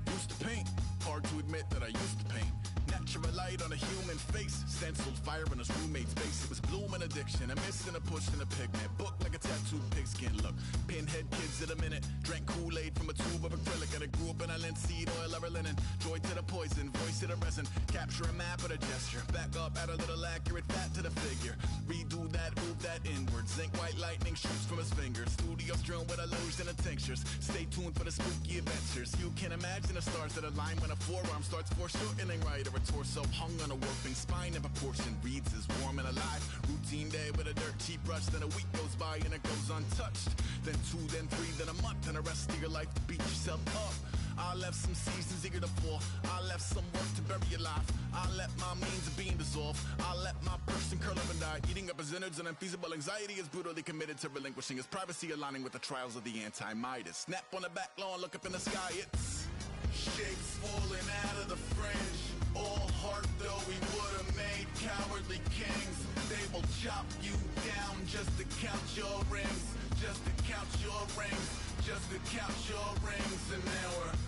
Used to paint, hard to admit that I used to paint. Natural light on a human face, stenciled fire in his roommate's face. It was bloom and addiction, a miss and a push and a pigment. Book like a tattooed pigskin look. Pinhead kids at a minute, drank Kool-Aid from a tube of acrylic. And I grew up in a linseed oil or a linen. Joy to the poison, voice to the resin. Capture a map of a gesture. Back up, add a little accurate fat to the figure. Redo that, move that inward. Zinc white lightning shoots from his fingers. Studio strewn with illusion and tinctures. Stay tuned for the spooky adventures. You can imagine the stars that align when a forearm starts foreshortening right, or a torso hung on a warping spine in proportion. Reads as warm and alive. Routine day with a dirt cheap brush. Then a week goes by and it goes untouched. Then 2, then 3, then a month, and the rest of your life to beat yourself up. I left some seasons eager to fall. I left some work to bury alive. I let my means of being dissolve. I let my person curl up and die. Eating up his innards and unfeasible anxiety is brutally committed to relinquishing his privacy, aligning with the trials of the anti-Midas. Snap on the back lawn, look up in the sky, it's shapes falling out of the fringe. All heart though we would have made cowardly kings. They will chop you down just to count your rings. Just to count your rings. Just to count your rings. And now we're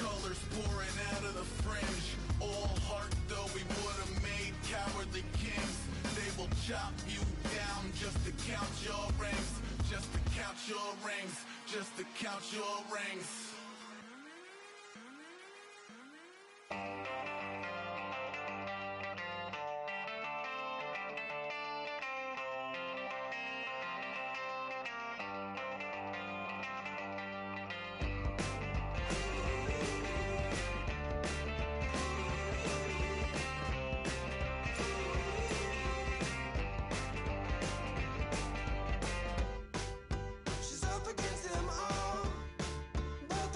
colors pouring out of the fringe. All heart though we would have made cowardly kings. They will chop you down just to count your rings. Just to count your rings. Just to count your rings. She's up against them all, but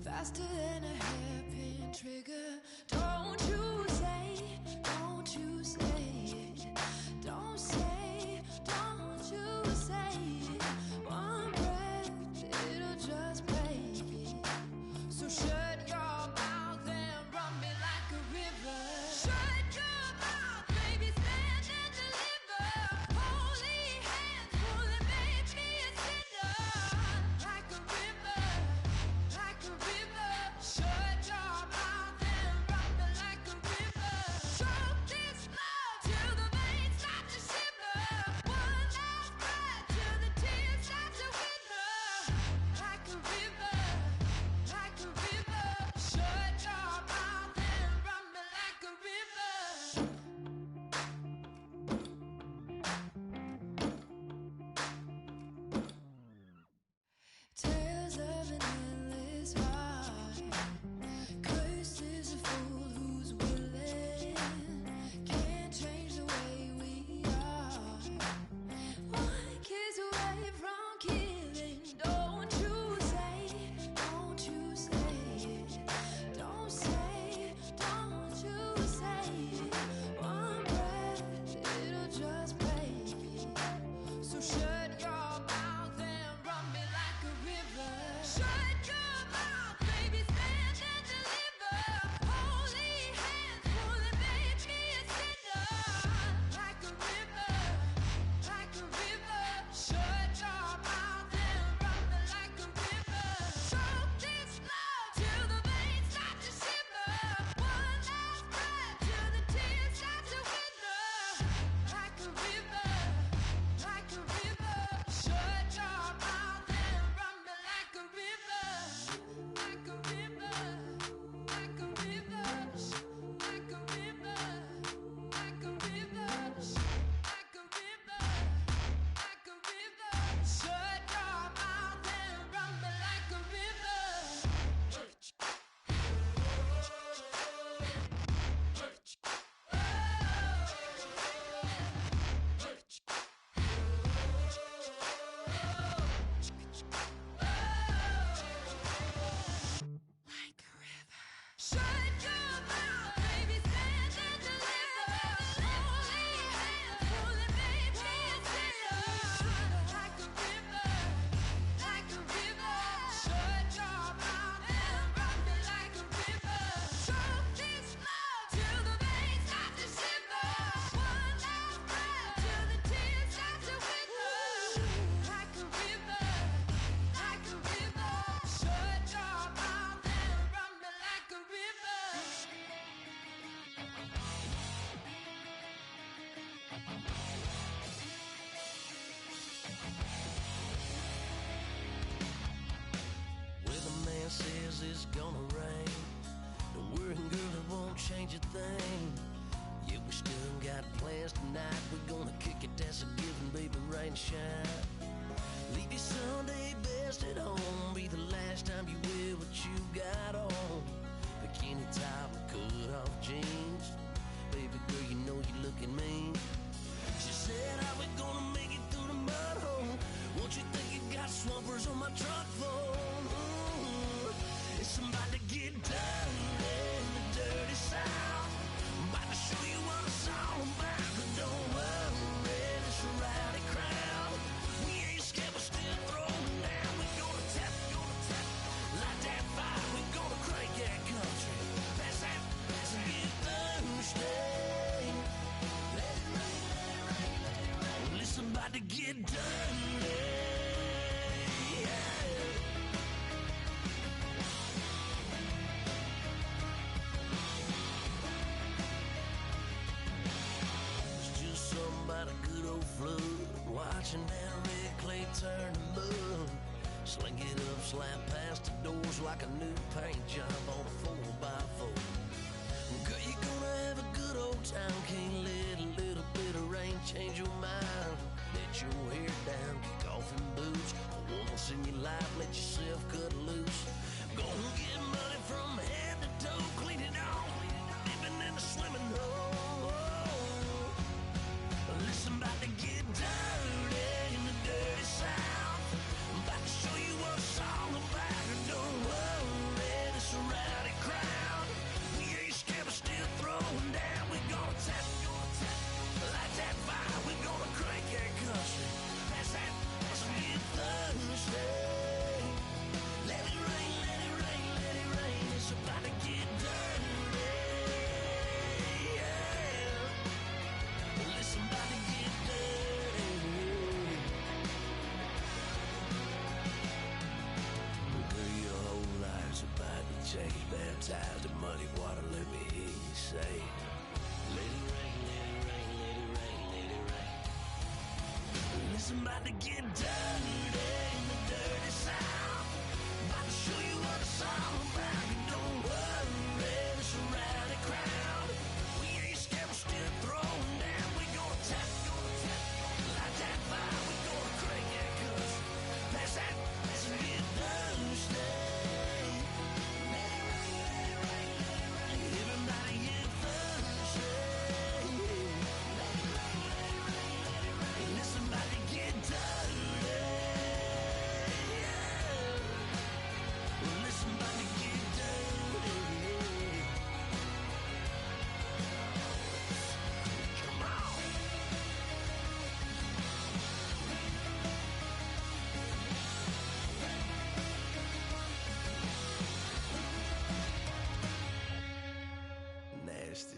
Faster than a hairpin trigger. Don't you say, don't you say it. Don't say, don't you say it. One breath, it'll just break it. So shut your mouth and run me like a river. Shut your mouth, baby, stand and deliver. Holy hands, pull and make me a sinner. Like a river, like a river. Shut your mouth and run me like a river. Choke this love till the veins start to shiver. One last breath till the tears start to wither. Like a river, like a river. Shut your mouth and run me like a river. Tales of an endless ride. Cursed is a fool who's willing. Can't change the way we are. One kiss away from killing. Don't you say it. Don't say, don't you say it. One breath, it'll just break it. So shut your mouth and run me like a river. Shut your mouth, baby, stand and deliver. Holy hands, pull and make me a sinner. Like a river, like a river. Shut your mouth and run me like a river. Choke this love till the veins start to shiver. One last breath till the tears start to wither. Like a river, like a river. Shut your mouth and run me like a river. Like a river, like a river. Like a river, like a river. Like a river, like a river. Shut your mouth and run me like a river. Like a river. Shut your mouth, baby, stand and deliver. Holy hands, pull and make me a sinner. Like a river, like a river. Shut your mouth and run me like a river. Choke this love till the veins start to shiver. One last breath till the tears start to wither. Like a river, like a river. Shut your mouth and run me like a river. Weatherman says it's gonna rain. Don't worry, girl, it won't change a thing. Yeah, we still got plans tonight. We're gonna kick it, that's a given, baby, rain, shine. Leave your Sunday best at home. Be the last time you wear what you got on. Bikini top and cut off jeans. Baby girl, you know you looking mean. She said, how we gonna make it through the mud hole? Won't you think you got swampers on my truck phone? Ooh, it's about to get done in the dirty south. I'm about to show you what it's all about. But don't worry, this rowdy crowd. We ain't scared, we're still throwing down. We gonna tap, light that fire. We gonna crank that country. Pass that, get Thursday. Let it rain, let it rain, let it rain. Well, it's about to get done. Watching that red clay turn to mud. Sling it up, slap past the doors like a new paint job on a 4x4. Girl, you gonna have a good old time. Can't let a little bit of rain change your mind. Let your hair down, stress in your life, let yourself cut loose. Gonna get money from head to toe, clean it off, living in a swimming hole. Listen, about to get dirty in the dirty South. I'm about to show you what it's all about. Don't worry, this a rowdy crowd. We ain't scared, but still throwing down. We gonna tap, light that fire. We gonna crank that country. That's that, let's get Thursday. Let it rain, let it rain, let it rain. It's about to get dirty. Yeah. Listen, about to get dirty. Girl, your whole life's about to change. Baptized in muddy water, let me hear you say, let it rain, let it rain, let it rain, let it rain. Listen, about to get dirty in the dirty South. About to show you what it's all about. Don't worry, it's a rowdy crowd. We ain't scared, we're still throwing down. We gonna tap, light that fire. We gonna crank that cuss. That's that, let's get Thursday. Let it rain, let it rain, let it rain. Everybody get Thursday. Let it rain, let it rain, let it rain. Listen, about to get dirty. Yeah. Listen, about to get dirty. Come on. Nasty.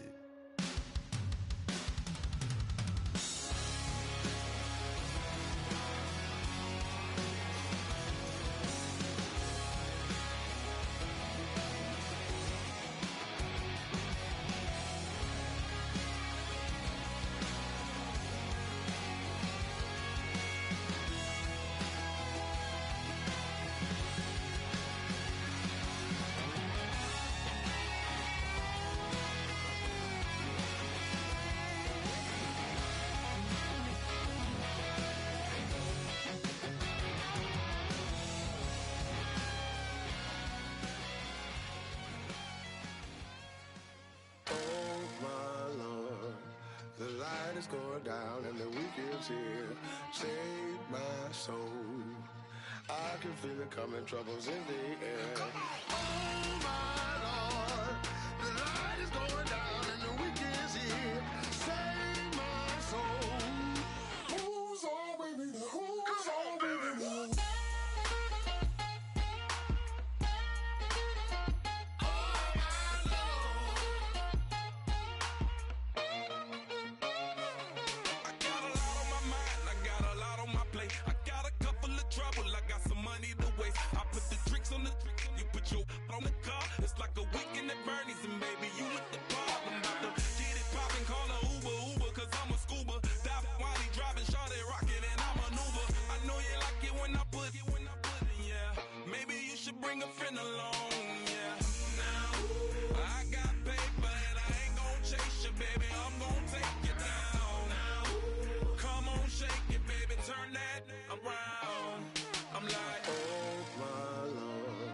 Oh my Lord, the light is going down and the week is here. Save my soul. I can feel it coming, troubles in the air. Oh my Lord, the light is going down and the week is here. Save my soul. Who's on with me? Who's on with me? I got a lot on my mind, I got a lot on my plate. I got a couple of trouble, I got some money to waste. I put the tricks on the you put your on the car. It's like a weekend at Bernie's and baby, you with the problem. About to get it poppin', call a Uber, cause I'm a scuba. Dive while he driving, shawty rockin' and I maneuver. I know you like it when I put it, yeah. Maybe you should bring a friend along, yeah. Now, I got paper and I ain't gon' chase you, baby. I'm gon' take you down. Come on, shake it, baby, turn that around. I'm like, Oh my Lord,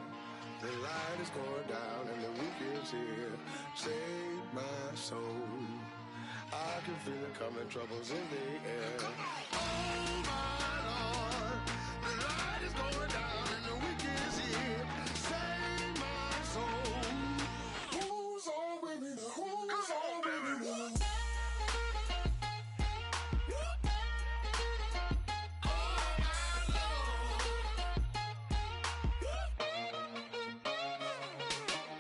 the light is going down and the week is here. Save my soul. I can feel it coming, troubles in the air. Oh my Lord, the light is going down and the week is here. Save my soul. Who's on with me? Who's on with me?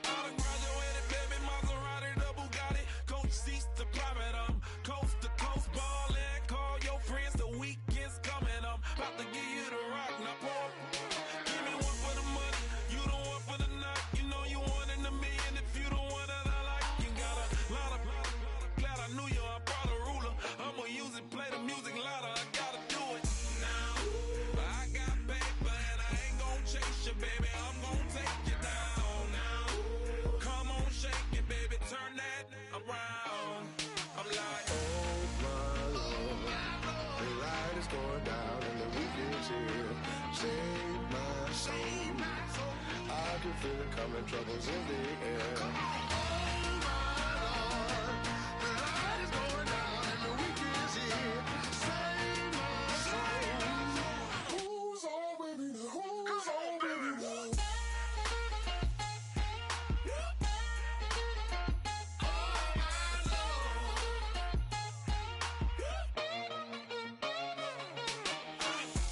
I done graduated, baby, Maserati, the Bugatti. Coach seats to private, coast to coast ballin'. Call your friends, the weekend's coming, about to give you the rock. Now pour, give me one for the money, you the one for the night. You know you one in a million if you the one that I like. You got a lot of, glad I knew you, I brought a ruler. I'ma use it, play the music louder, I gotta do it now. I got paper and I ain't gon' chase you, baby, I'm gon' take you down now. Come on, shake it, baby, turn that around. I'm like, Oh my Lord, the light is going down and the week is here. Save can feel it coming, troubles in the air. Oh my Lord, the light is going down and the week is here. Save my soul. Who's on with me now? Who's on with me now?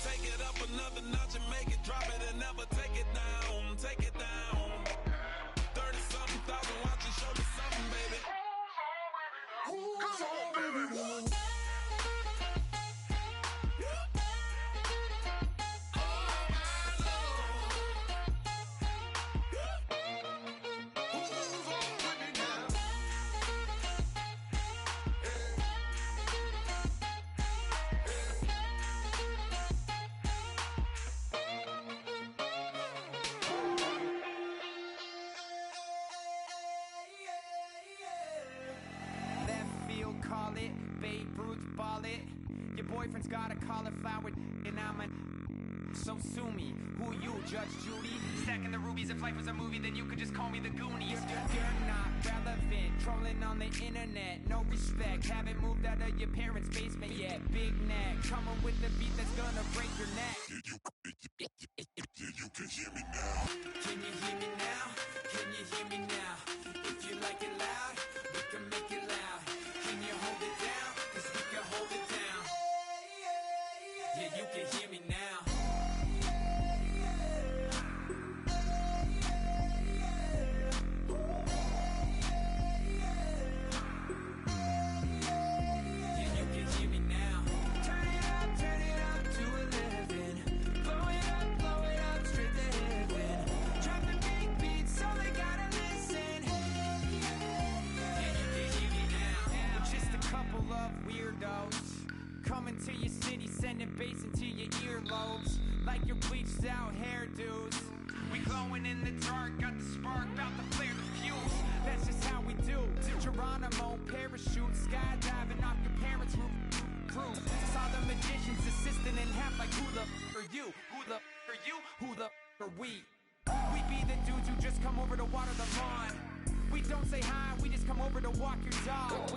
Take it up another notch and make it drop it and never take it down. Take it down. 30-something thousand watching, show me something, baby. Who's on with me now? Left field, call it. Babe Ruth, ball it. Your boyfriend's got a cauliflower, and I'm a. So sue me. Who you, Judge Judy? Stacking the rubies. If life was a movie, then you could just call me the Goonies. You're not relevant. Trolling on the internet. No respect. Haven't moved out of your parents' basement yet. Big neck. Coming with the beat that's gonna break your neck. You can hear me now. Can you hear me now? Can you hear me now? If you like it loud, we can make it loud. Can you hold it down? 'Cause we can hold it down. Yeah, you can hear me now. Yeah, you can hear me now. Turn it up to 11. Blow it up straight to heaven. Dropping big beats, so they gotta listen. Yeah, you can hear me now. We're just a couple of weirdos coming to your city, sending bass into your earlobes like your bleached out hairdos. We glowing in the dark, got the spark, about to flare the fuse. That's just how we do. Geronimo, parachute, skydiving off your parents' roof. Crew. Saw the magician's assistant in half like who the are you? Who the are you? Who the are we? We be the dudes who just come over to water the lawn. We don't say hi, we just come over to walk your dog.